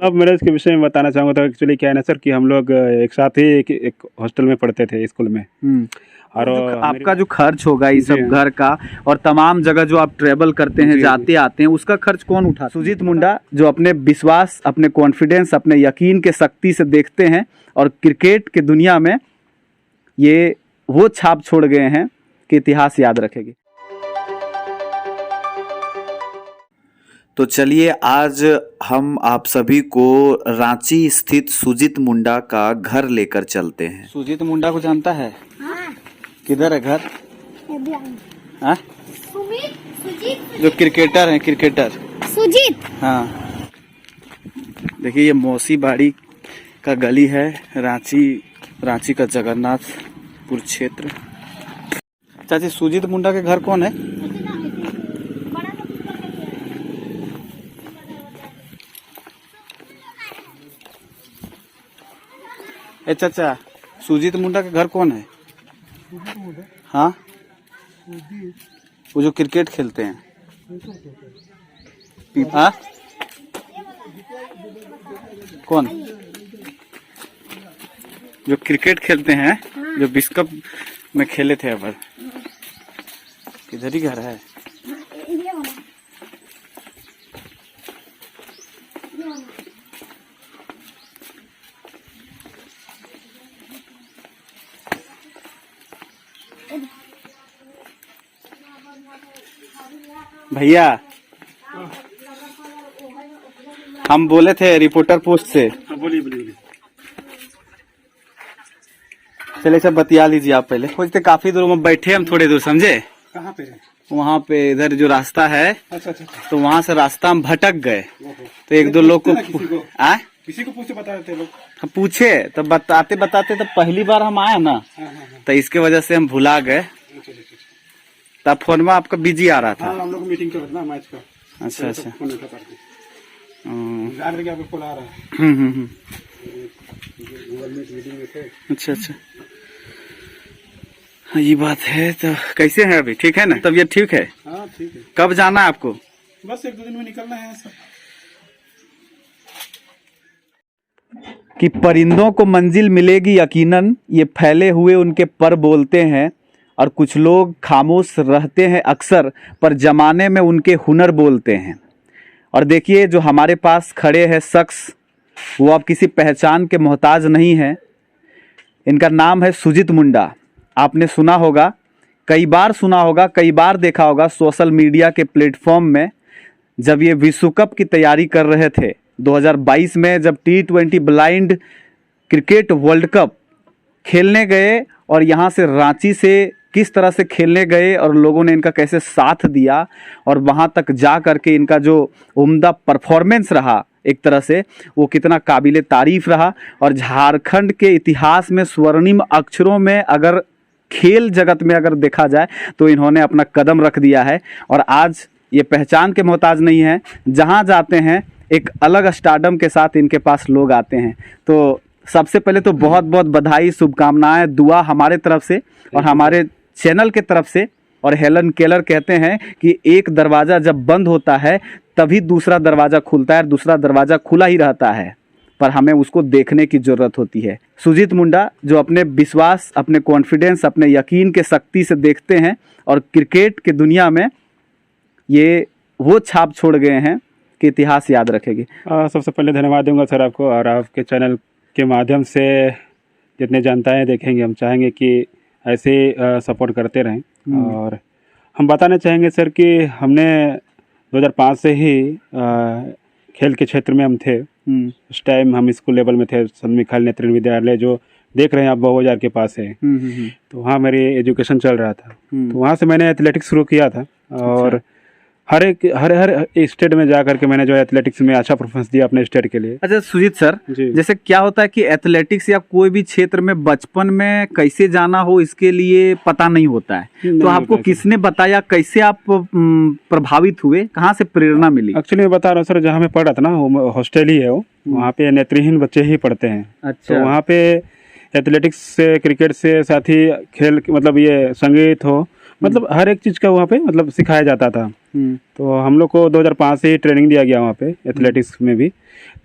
अब मैरिज के विषय में बताना चाहूँगा तो एक्चुअली क्या है ना सर कि हम लोग एक साथ ही एक हॉस्टल में पढ़ते थे स्कूल में। और आपका जो खर्च होगा इस सब जी। घर का और तमाम जगह जो आप ट्रेवल करते हैं, जाते आते हैं, उसका खर्च कौन उठा? सुजीत मुंडा जो अपने विश्वास, अपने कॉन्फिडेंस, अपने यकीन के शक्ति से देखते हैं और क्रिकेट की दुनिया में ये वो छाप छोड़ गए हैं कि इतिहास याद रखेगी। तो चलिए आज हम आप सभी को रांची स्थित सुजीत मुंडा का घर लेकर चलते हैं। सुजीत मुंडा को जानता है? हाँ। किधर है घर? हाँ? सुजीत जो क्रिकेटर हैं, क्रिकेटर सुजीत। हाँ, देखिए ये मौसी बाड़ी का गली है, रांची का जगन्नाथपुर क्षेत्र। चाची, सुजीत मुंडा के घर कौन है? ए चाचा, सुजीत मुंडा के घर कौन है? हाँ, वो जो क्रिकेट खेलते हैं। हाँ? कौन? जो क्रिकेट खेलते हैं, जो विश्व कप में खेले थे। अब किधर ही घर है? भैया, हम बोले थे रिपोर्टर पोस्ट से। बोलिए। चले सब बतिया लीजिए आप पहले। खोजते काफी दूर में बैठे हम, थोड़े दूर, समझे? कहाँ पे? वहाँ पे इधर जो रास्ता है, अच्छा। तो वहाँ से रास्ता हम भटक गए। तो एक दो लोग को किसी को पूछे बता देते लोग। हम पूछे तो बताते तो पहली बार हम आए ना, तो इसके वजह से हम भुला गए। तब फोन में आपका बिजी आ रहा था। हम लोग मीटिंग कर रहे थे ना मैच का। अच्छा। फोन उठा करके जान रहे कि आपको कॉल आ रहा है। गूगल मीट मीटिंग में थे। अच्छा। हाँ, ये बात है। तो कैसे हैं अभी? ठीक है ना? तबीयत ठीक है? हाँ ठीक है। कब जाना है आपको? बस 1-2 दिन में निकलना है सब। कि परिंदों को मंजिल मिलेगी यकीनन, ये फैले हुए उनके पर बोलते हैं, और कुछ लोग खामोश रहते हैं अक्सर, पर जमाने में उनके हुनर बोलते हैं। और देखिए जो हमारे पास खड़े हैं शख्स, वो अब किसी पहचान के मोहताज नहीं है। इनका नाम है सुजीत मुंडा। आपने सुना होगा, कई बार सुना होगा, कई बार देखा होगा सोशल मीडिया के प्लेटफॉर्म में। जब ये विश्व कप की तैयारी कर रहे थे 2022 में, जब T20 blind cricket world cup खेलने गए, और यहाँ से रांची से किस तरह से खेलने गए और लोगों ने इनका कैसे साथ दिया, और वहाँ तक जा करके इनका जो उम्दा परफॉर्मेंस रहा, एक तरह से वो कितना काबिले तारीफ रहा। और झारखंड के इतिहास में स्वर्णिम अक्षरों में अगर खेल जगत में अगर देखा जाए तो इन्होंने अपना कदम रख दिया है। और आज ये पहचान के मोहताज नहीं है, जहाँ जाते हैं एक अलग स्टारडम के साथ इनके पास लोग आते हैं। तो सबसे पहले तो बहुत बहुत बधाई, शुभकामनाएं, दुआ हमारे तरफ से और हमारे चैनल के तरफ से। और हेलन केलर कहते हैं कि एक दरवाज़ा जब बंद होता है तभी दूसरा दरवाज़ा खुलता है, दूसरा दरवाज़ा खुला ही रहता है, पर हमें उसको देखने की ज़रूरत होती है। सुजीत मुंडा जो अपने विश्वास, अपने कॉन्फिडेंस, अपने यकीन के शक्ति से देखते हैं और क्रिकेट की दुनिया में ये वो छाप छोड़ गए हैं कि इतिहास याद रखेगी। सबसे पहले धन्यवाद दूंगा सर आपको, और आपके चैनल के माध्यम से जितने जनताएं देखेंगे, हम चाहेंगे कि ऐसे सपोर्ट करते रहें। और हम बताना चाहेंगे सर कि हमने 2005 से ही खेल के क्षेत्र में हम थे। उस टाइम हम स्कूल लेवल में थे, संत मिखाइल नेत्र विद्यालय जो देख रहे हैं आप, बहुबाजार के पास है। तो वहाँ मेरी एजुकेशन चल रहा था। तो वहाँ से मैंने एथलेटिक्स शुरू किया था, और हर स्टेट में जा करके मैंने जो एथलेटिक्स में अच्छा परफॉर्मेंस दिया अपने स्टेट के लिए। अच्छा सुजीत सर, जैसे क्या होता है कि एथलेटिक्स या कोई भी क्षेत्र में बचपन में कैसे जाना हो इसके लिए पता नहीं होता है, तो आपको किसने बताया, कैसे आप प्रभावित हुए, कहाँ से प्रेरणा मिली? एक्चुअली मैं बता रहा हूँ सर, जहाँ मैं पढ़ रहा था ना, वो हॉस्टल ही है, वो वहाँ पे नेत्रहीन बच्चे ही पढ़ते हैं। अच्छा। तो वहाँ पे एथलेटिक्स से, क्रिकेट से साथ ही खेल, मतलब ये संगीत हो, मतलब हर एक चीज़ का वहाँ पे मतलब सिखाया जाता था। तो हम लोग को 2005 से ही ट्रेनिंग दिया गया वहाँ पे एथलेटिक्स में भी।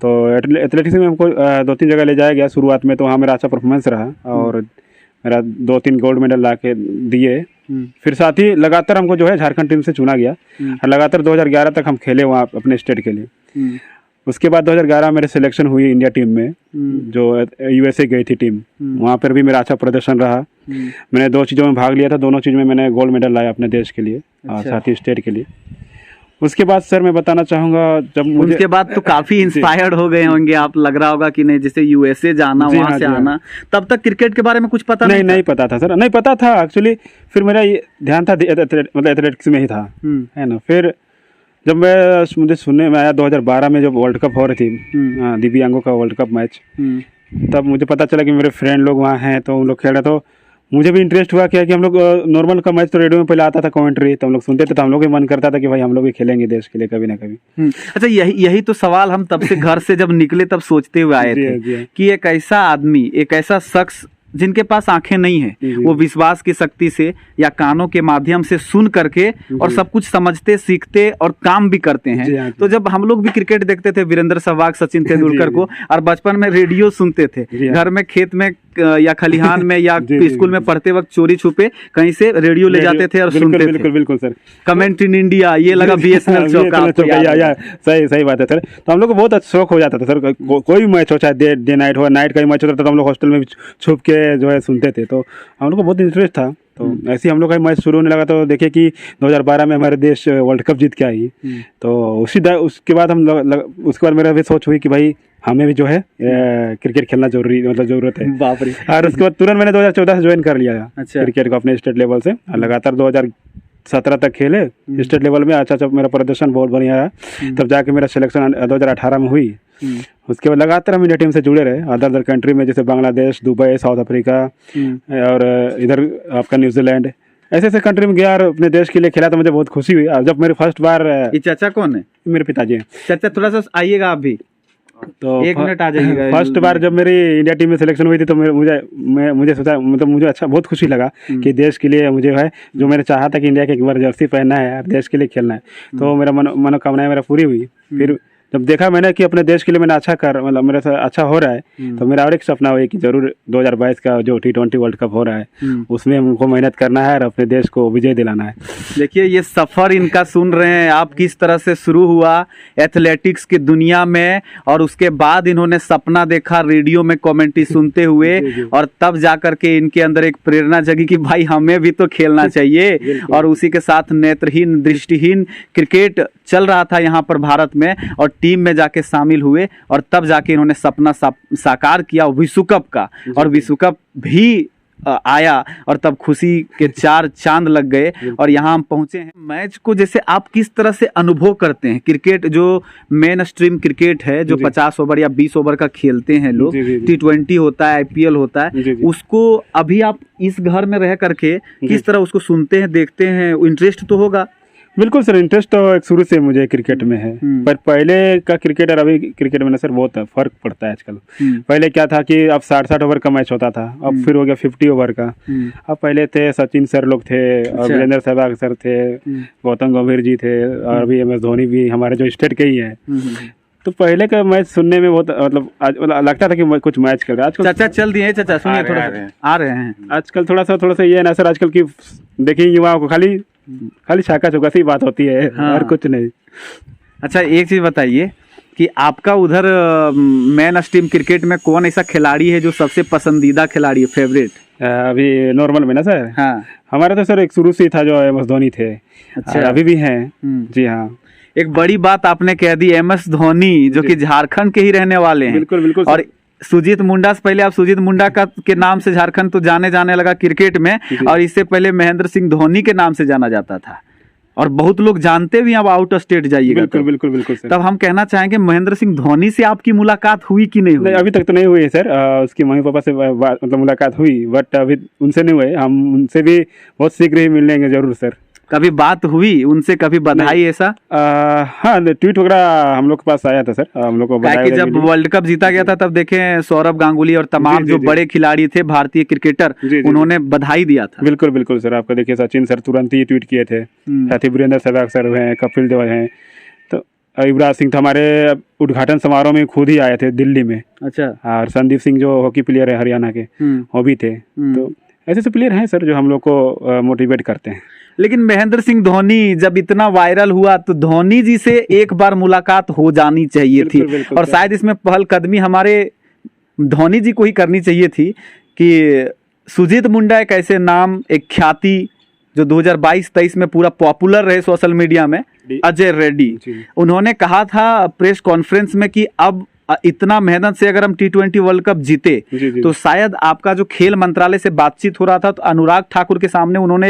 तो एथलेटिक्स में हमको 2-3 जगह ले जाया गया शुरुआत में, तो वहाँ मेरा अच्छा परफॉर्मेंस रहा और मेरा 2-3 गोल्ड मेडल ला के दिए। फिर साथ ही लगातार हमको जो है झारखंड टीम से चुना गया और लगातार 2011 तक हम खेले वहाँ अपने स्टेट के लिए। उसके बाद 2011 मेरे सिलेक्शन हुई इंडिया टीम में, जो यूएसए गई थी टीम। वहाँ पर भी मेरा अच्छा प्रदर्शन रहा। मैंने 2 चीज़ों में भाग लिया था, दोनों चीज़ में मैंने गोल्ड मेडल लाया अपने देश के लिए और साथ ही स्टेट के लिए। उसके बाद सर मैं बताना चाहूँगा, जब मुझे उसके बाद तो काफी इंस्पायर्ड हो गए होंगे आप, लग रहा होगा कि नहीं, जैसे यूएसए जाना, वहां से आना। तब तक क्रिकेट के बारे में कुछ पता नहीं पता था सर, नहीं पता था एक्चुअली। फिर मेरा ये ध्यान था मतलब एथलेटिक्स में ही था, है ना। फिर जब मुझे सुनने में आया 2012 में जब वर्ल्ड कप हो रही थी, दिव्यांगों का वर्ल्ड कप मैच, तब मुझे पता चला कि मेरे फ्रेंड लोग वहाँ हैं, तो उन लोग खेल रहे। तो मुझे भी इंटरेस्ट हुआ क्या कि हम लोग नॉर्मल का मैच तो रेडियो में पहले आता था कमेंट्री, तो हम लोग सुनते थे, तो हम लोग भी मन करता था कि भाई हम लोग भी खेलेंगे देश के लिए कभी ना कभी। अच्छा, यही तो सवाल हम तब से घर से जब निकले तब सोचते हुए आए थे कि एक ऐसा आदमी, एक ऐसा शख्स जिनके पास आंखें नहीं है, वो विश्वास की शक्ति से या कानों के माध्यम से सुन करके और सब कुछ समझते, सीखते और काम भी करते हैं। तो जब हम लोग भी क्रिकेट देखते थे, वीरेंद्र सहवाग, सचिन तेंदुलकर को, और बचपन में रेडियो सुनते थे, घर में, खेत में या खलिहान में या स्कूल में पढ़ते वक्त चोरी छुपे कहीं से रेडियो ले जाते थे और सुनते थे। बिल्कुल सर, कमेंट इन इंडिया, ये लगा बीएसएनएल चौका। सही बात है सर। तो हम लोग को बहुत शौक हो जाता था सर, कोई मैच हो, चाहे डे नाइट हो, नाइट का ही मैच होता था, तो हम लोग हॉस्टल में छुप के जो है सुनते थे। तो हम लोग को बहुत इंटरेस्ट था। तो ऐसे ही हम लोग का मैच शुरू होने लगा। तो देखिए कि 2012 में हमारे देश वर्ल्ड कप जीत के आई। तो उसके बाद उसके बाद मेरा भी सोच हुई कि भाई हमें भी जो है क्रिकेट खेलना जरूरत है। बाप रे। और उसके बाद तुरंत मैंने 2014 से ज्वाइन कर लिया अच्छा। क्रिकेट को अपने स्टेट लेवल से, और लगातार 2017 तक खेले स्टेट लेवल में। अच्छा मेरा प्रदर्शन बहुत बढ़िया रहा। तब जाके मेरा सिलेक्शन 2018 में हुई। उसके बाद लगातार हम इंडिया टीम से जुड़े रहे अदर कंट्री में, जैसे बांग्लादेश, दुबई, साउथ अफ्रीका और इधर आपका न्यूजीलैंड, ऐसे कंट्री में गया और अपने देश के लिए खेला। तो मुझे बहुत खुशी हुई। जब मेरे फर्स्ट बार, ये चाचा कौन है? मेरे पिताजी हैं। चाचा थोड़ा सा आइएगा आप भी, तो 1 मिनट आ जाइएगा। फर्स्ट बार जब मेरी इंडिया टीम में सिलेक्शन हुई थी, तो मुझे सोचा, मतलब मुझे अच्छा बहुत खुशी लगा कि देश के लिए मुझे है, जो मैंने चाहा था कि इंडिया के एक बार जर्सी पहनना है और देश के लिए खेलना है, तो मेरा मनोकामनाएं मेरा पूरी हुई। फिर जब देखा मैंने कि अपने देश के लिए मैंने मतलब मेरे से अच्छा हो रहा है, तो मेरा और एक सपना हुआ कि जरूर 2022 का जो T20 वर्ल्ड कप हो रहा है, उसमें हमको मेहनत करना है और अपने देश को विजय दिलाना है। देखिए ये सफ़र इनका सुन रहे हैं आप, किस तरह से शुरू हुआ एथलेटिक्स की दुनिया में, और उसके बाद इन्होंने सपना देखा रेडियो में कमेंट्री सुनते हुए, और तब जाकर के इनके अंदर एक प्रेरणा जगी कि भाई हमें भी तो खेलना चाहिए। और उसी के साथ नेत्रहीन, दृष्टिहीन क्रिकेट चल रहा था यहाँ पर भारत में, और टीम में जाके शामिल हुए, और तब जाके इन्होंने सपना साकार किया विश्व कप का, और विश्व कप भी आया, और तब खुशी के 4 चांद लग गए और यहाँ हम पहुंचे हैं। मैच को जैसे आप किस तरह से अनुभव करते हैं? क्रिकेट जो मेन स्ट्रीम क्रिकेट है, जो 50 ओवर या 20 ओवर का खेलते हैं लोग, T20 होता है, IPL होता है, उसको अभी आप इस घर में रह करके किस तरह उसको सुनते हैं, देखते हैं? इंटरेस्ट तो होगा। बिल्कुल सर, इंटरेस्ट तो एक शुरू से मुझे क्रिकेट में है, पर पहले का क्रिकेट और अभी क्रिकेट में ना सर बहुत फर्क पड़ता है आजकल। पहले क्या था कि अब 60-60 ओवर का मैच होता था, अब फिर हो गया 50 ओवर का। अब पहले थे सचिन सर लोग थे, और वीरेंद्र सहवाग सर थे, गौतम गंभीर जी थे, और अभी MS धोनी भी हमारे जो स्टेट के ही है। तो पहले का मैच सुनने में बहुत मतलब लगता था कि कुछ मैच कर रहा है। चाचा चल दिए, चाचा सुनिए, थोड़ा आ रहे हैं। आजकल थोड़ा सा ये है ना सर, आजकल की देखिए युवाओं को खाली छक्का चौका सी बात होती है, और कुछ नहीं। अच्छा एक चीज बताइए कि आपका उधर मेन स्ट्रीम क्रिकेट में कौन ऐसा खिलाड़ी है जो सबसे पसंदीदा खिलाड़ी है, फेवरेट? अभी नॉर्मल में ना सर, हाँ, हमारा तो सर एक शुरू से ही था जो MS धोनी थे। अच्छा, अभी भी हैं। जी हाँ। एक बड़ी बात आपने कह दी, MS धोनी जो कि झारखंड के ही रहने वाले हैं। बिल्कुल बिल्कुल। और सुजीत मुंडा से पहले, आप सुजीत मुंडा के नाम से झारखंड तो जाने लगा क्रिकेट में, और इससे पहले महेंद्र सिंह धोनी के नाम से जाना जाता था, और बहुत लोग जानते भी। अब आउट स्टेट जाइएगा बिल्कुल बिल्कुल बिल्कुल सर। तब हम कहना चाहेंगे महेंद्र सिंह धोनी से आपकी मुलाकात हुई कि नहीं हुई? अभी तक तो नहीं हुई है सर। उसकी मम्मी पापा से मतलब मुलाकात हुई, बट अभी उनसे नहीं हुई। हम उनसे भी बहुत शीघ्र ही मिलेंगे जरूर सर। कभी बात हुई उनसे, कभी बधाई ऐसा? हाँ, ट्वीट वगैरह हम लोग के पास आया था सर, हम लोग को क्या कि बधाई जब मिली। वर्ल्ड कप जीता गया था तब देखें सौरभ गांगुली और तमाम जी, जो जी। बड़े खिलाड़ी थे भारतीय क्रिकेटर, जी, जी। उन्होंने बधाई दिया था। बिल्कुल बिल्कुल सर, आपको देखिए सचिन सर तुरंत ही ट्वीट किए थे, साथ ही वीरेंद्र सहवाग सर हैं, कपिल देव हैं, तो युवराज सिंह तो हमारे उद्घाटन समारोह में खुद ही आए थे दिल्ली में। अच्छा। और संदीप सिंह जो हॉकी प्लेयर है हरियाणा के, वो भी थे। तो ऐसे से प्लेयर हैं सर जो हम लोग को मोटिवेट करते हैं। लेकिन महेंद्र सिंह धोनी जब इतना वायरल हुआ तो धोनी जी से एक बार मुलाकात हो जानी चाहिए थी, बिल्कुल, बिल्कुल और सर। शायद इसमें पहलकदमी हमारे धोनी जी को ही करनी चाहिए थी कि सुजीत मुंडा एक ऐसे नाम, एक ख्याति जो 2022-23 में पूरा पॉपुलर रहे सोशल मीडिया में, अजय रेड्डी, जी। उन्होंने कहा था प्रेस कॉन्फ्रेंस में कि अब इतना मेहनत से अगर हम T20 वर्ल्ड कप जीते जी, जी। तो शायद आपका जो खेल मंत्रालय से बातचीत हो रहा था तो अनुराग ठाकुर के सामने उन्होंने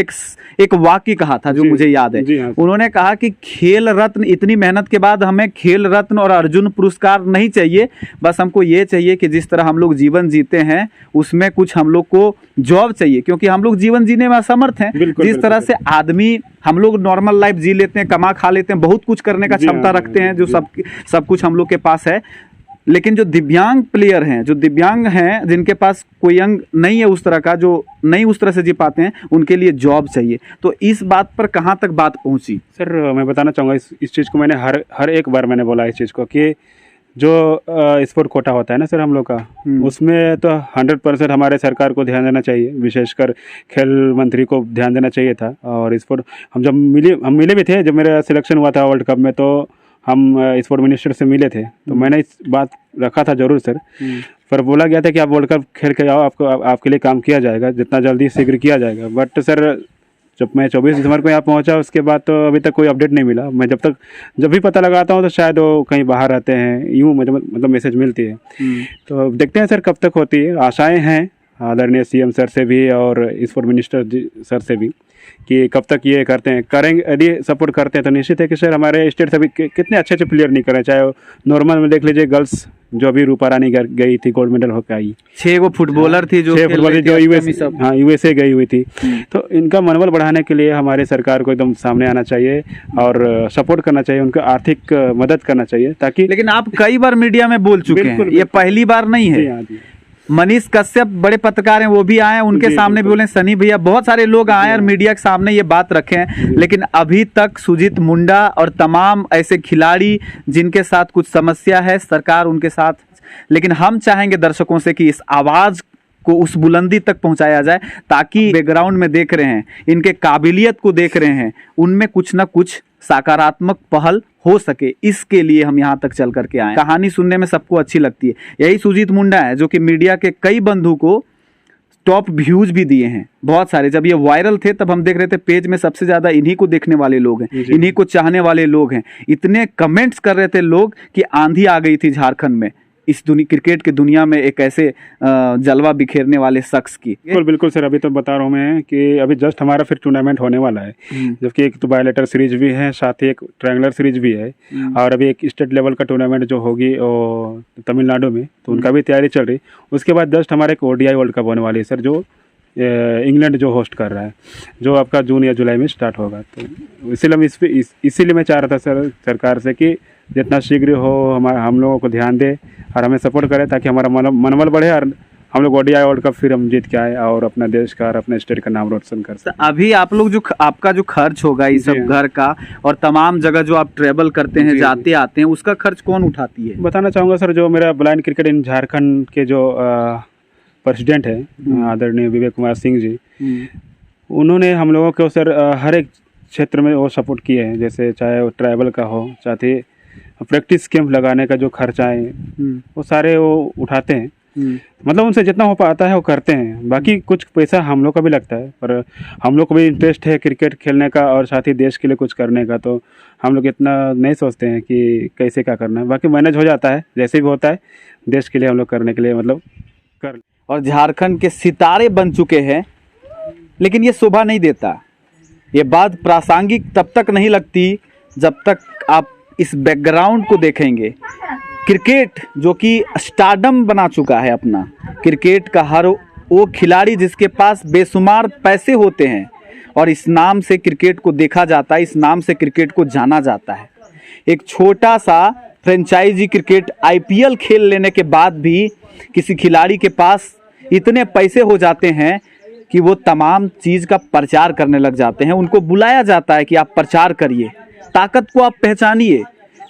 एक वाक्य कहा था जो जी, मुझे याद है। जी हाँ। उन्होंने कहा कि खेल रत्न, इतनी मेहनत के बाद हमें खेल रत्न और अर्जुन पुरस्कार नहीं चाहिए, बस हमको ये चाहिए कि जिस तरह हम लोग जीवन जीते हैं उसमें कुछ हम लोग को जॉब चाहिए, क्योंकि हम लोग जीवन जीने में असमर्थ हैं। बिल्कुल, जिस तरह से आदमी, हम लोग नॉर्मल लाइफ जी लेते हैं, कमा खा लेते हैं, बहुत कुछ करने का जी हाँ, क्षमता जी, रखते हैं, जी, जो सब कुछ हम लोग के पास है, लेकिन जो दिव्यांग प्लेयर हैं, जो दिव्यांग हैं, जिनके पास कोई अंग नहीं है उस तरह का, जो नहीं उस तरह से जी पाते हैं, उनके लिए जॉब चाहिए। तो इस बात पर कहाँ तक बात पहुंची? सर मैं बताना चाहूँगा इस चीज़ को, मैंने हर एक बार मैंने बोला इस चीज़ को कि जो स्पोर्ट कोटा होता है ना सर हम लोग का, उसमें तो 100% हमारे सरकार को ध्यान देना चाहिए, विशेषकर खेल मंत्री को ध्यान देना चाहिए था। और स्पोर्ट हम मिले भी थे जब मेरा सिलेक्शन हुआ था वर्ल्ड कप में, तो हम स्पोर्ट मिनिस्टर से मिले थे, तो मैंने इस बात रखा था जरूर सर, पर बोला गया था कि आप वर्ल्ड कप खेल के आओ, आपके लिए काम किया जाएगा, जितना जल्दी शीघ्र किया जाएगा। बट सर जब मैं 24 दिसंबर को यहाँ पहुँचा उसके बाद तो अभी तक कोई अपडेट नहीं मिला। मैं जब भी पता लगाता हूँ तो शायद वो कहीं बाहर रहते हैं, यूँ मतलब मैसेज मिलती है। तो देखते हैं सर कब तक होती है। आशाएं हैं आदरणीय CM सर से भी और स्पोर्ट मिनिस्टर जी सर से भी कि कब तक ये करेंगे। यदि सपोर्ट करते हैं तो निश्चित है कि सर हमारे स्टेट से भी कितने अच्छे अच्छे प्लेयर निकल रहे हैं, चाहे वो नॉर्मल में देख लीजिए, गर्ल्स जो अभी रूपा रानी गई थी, गोल्ड मेडल होकर आई, 6 फुटबॉलर थी जो 6 फुटबॉलर जो USA गई हुई थी। हम्म। तो इनका मनोबल बढ़ाने के लिए हमारे सरकार को एकदम सामने आना चाहिए और सपोर्ट करना चाहिए, उनको आर्थिक मदद करना चाहिए ताकि। लेकिन आप कई बार मीडिया में बोल चुके हैं, बिल्कुल, ये पहली बार नहीं जी है। हाँ, जी। मनीष कश्यप बड़े पत्रकार हैं, वो भी आए, उनके जी, सामने भी बिल्कुल। बोले, सनी भैया, बहुत सारे लोग आए और मीडिया के सामने ये बात रखे हैं। लेकिन अभी तक सुजीत मुंडा और तमाम ऐसे खिलाड़ी जिनके साथ कुछ समस्या है, सरकार उनके साथ, लेकिन हम चाहेंगे दर्शकों से कि इस आवाज को उस बुलंदी तक पहुंचाया जाए ताकि बैकग्राउंड में देख रहे हैं, इनके काबिलियत को देख रहे हैं, उनमें कुछ ना कुछ सकारात्मक पहल हो सके। इसके लिए हम यहाँ तक चल करके आए। कहानी सुनने में सबको अच्छी लगती है। यही सुजीत मुंडा है जो कि मीडिया के कई बंधु को टॉप व्यूज भी दिए हैं बहुत सारे। जब ये वायरल थे तब हम देख रहे थे पेज में सबसे ज्यादा इन्हीं को देखने वाले लोग हैं, इन्हीं को चाहने वाले लोग हैं। इतने कमेंट्स कर रहे थे लोग कि आंधी आ गई थी झारखंड में, इस क्रिकेट की दुनिया में एक ऐसे जलवा बिखेरने वाले शख्स की। बिल्कुल बिल्कुल सर, अभी तो बता रहा हूँ मैं कि अभी जस्ट हमारा फिर टूर्नामेंट होने वाला है, जबकि एक तो बायोलेटर सीरीज भी है, साथ ही एक ट्रायंगुलर सीरीज भी है, और अभी एक स्टेट लेवल का टूर्नामेंट जो होगी वो तमिलनाडु में, तो उनका भी तैयारी चल रही। उसके बाद जस्ट हमारे एक ODI वर्ल्ड कप होने वाली है सर, जो इंग्लैंड जो होस्ट कर रहा है, जो आपका जून या जुलाई में स्टार्ट होगा। तो इसीलिए मैं चाह रहा था सर सरकार से कि जितना शीघ्र हो हम लोगों को ध्यान दे और हमें सपोर्ट करे ताकि हमारा मनोबल बढ़े और हम लोग ODI वर्ल्ड कप फिर हम जीत के आए और अपना देश का और अपने स्टेट का नाम रोशन कर सकते। अभी आप लोग जो आपका जो खर्च होगा इस सब घर का और तमाम जगह जो आप ट्रेवल करते हैं, जाते आते हैं, उसका खर्च कौन उठाती है? बताना चाहूँगा सर, जो मेरा ब्लाइंड क्रिकेट इन झारखंड के जो प्रेसिडेंट है आदरणीय विवेक कुमार सिंह जी, उन्होंने हम लोगों को सर हर एक क्षेत्र में वो सपोर्ट किए हैं, जैसे चाहे वो ट्रैवल का हो, चाहे प्रैक्टिस कैंप लगाने का जो खर्चा है वो सारे वो उठाते हैं। मतलब उनसे जितना हो पाता है वो करते हैं। बाकी कुछ पैसा हम लोग का भी लगता है, पर हम लोग को भी इंटरेस्ट है क्रिकेट खेलने का और साथ ही देश के लिए कुछ करने का, तो हम लोग इतना नहीं सोचते हैं कि कैसे क्या करना है। बाकी मैनेज हो जाता है, जैसे भी होता है देश के लिए हम लोग करने के लिए मतलब कर। और झारखंड के सितारे बन चुके हैं, लेकिन ये शोभा नहीं देता। ये बात प्रासंगिक तब तक नहीं लगती जब तक आप इस बैकग्राउंड को देखेंगे। क्रिकेट जो कि स्टारडम बना चुका है अपना, क्रिकेट का हर वो खिलाड़ी जिसके पास बेशुमार पैसे होते हैं और इस नाम से क्रिकेट को देखा जाता है, इस नाम से क्रिकेट को जाना जाता है। एक छोटा सा फ्रेंचाइजी क्रिकेट आईपीएल खेल लेने के बाद भी किसी खिलाड़ी के पास इतने पैसे हो जाते हैं कि वो तमाम चीज़ का प्रचार करने लग जाते हैं। उनको बुलाया जाता है कि आप प्रचार करिए, ताकत को आप पहचानिए।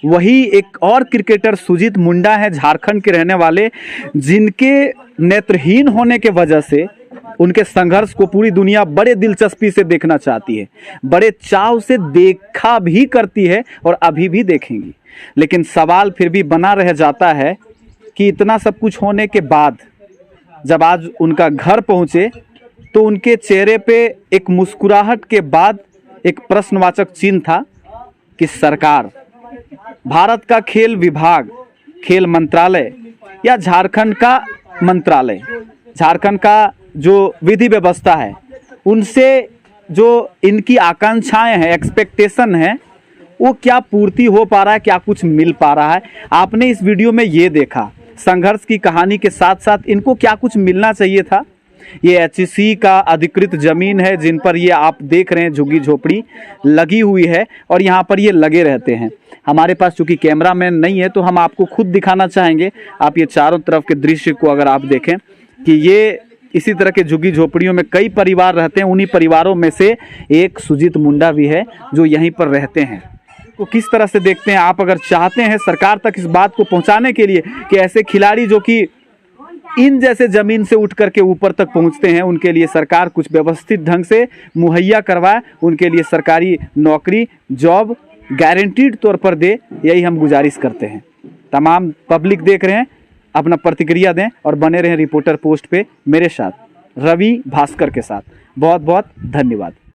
वही एक और क्रिकेटर सुजीत मुंडा है, झारखंड के रहने वाले, जिनके नेत्रहीन होने के वजह से उनके संघर्ष को पूरी दुनिया बड़े दिलचस्पी से देखना चाहती है, बड़े चाव से देखा भी करती है और अभी भी देखेंगी। लेकिन सवाल फिर भी बना रह जाता है कि इतना सब कुछ होने के बाद जब आज उनका घर पहुंचे तो उनके चेहरे पे एक मुस्कुराहट के बाद एक प्रश्नवाचक चिन्ह था कि सरकार, भारत का खेल विभाग, खेल मंत्रालय या झारखंड का मंत्रालय, झारखंड का जो विधि व्यवस्था है, उनसे जो इनकी आकांक्षाएं हैं, एक्सपेक्टेशन है, वो क्या पूर्ति हो पा रहा है, क्या कुछ मिल पा रहा है। आपने इस वीडियो में ये देखा, संघर्ष की कहानी के साथ साथ इनको क्या कुछ मिलना चाहिए था। ये एचसी का अधिकृत जमीन है जिन पर ये आप देख रहे हैं झुग्गी झोपड़ी लगी हुई है और यहाँ पर ये लगे रहते हैं। हमारे पास चूंकि कैमरामैन नहीं है तो हम आपको खुद दिखाना चाहेंगे। आप ये चारों तरफ के दृश्य को अगर आप देखें कि ये इसी तरह के झुग्गी झोपड़ियों में कई परिवार रहते हैं। उन्हीं परिवारों में से एक सुजीत मुंडा भी है जो यहीं पर रहते हैं। तो किस तरह से देखते हैं आप, अगर चाहते हैं सरकार तक इस बात को पहुंचाने के लिए कि ऐसे खिलाड़ी जो कि इन जैसे जमीन से उठ करके ऊपर तक पहुंचते हैं, उनके लिए सरकार कुछ व्यवस्थित ढंग से मुहैया करवाए, उनके लिए सरकारी नौकरी, जॉब गारंटीड तौर पर दे, यही हम गुजारिश करते हैं। तमाम पब्लिक देख रहे हैं, अपना प्रतिक्रिया दें और बने रहें रिपोर्टर पोस्ट पे मेरे साथ, रवि भास्कर के साथ। बहुत बहुत धन्यवाद।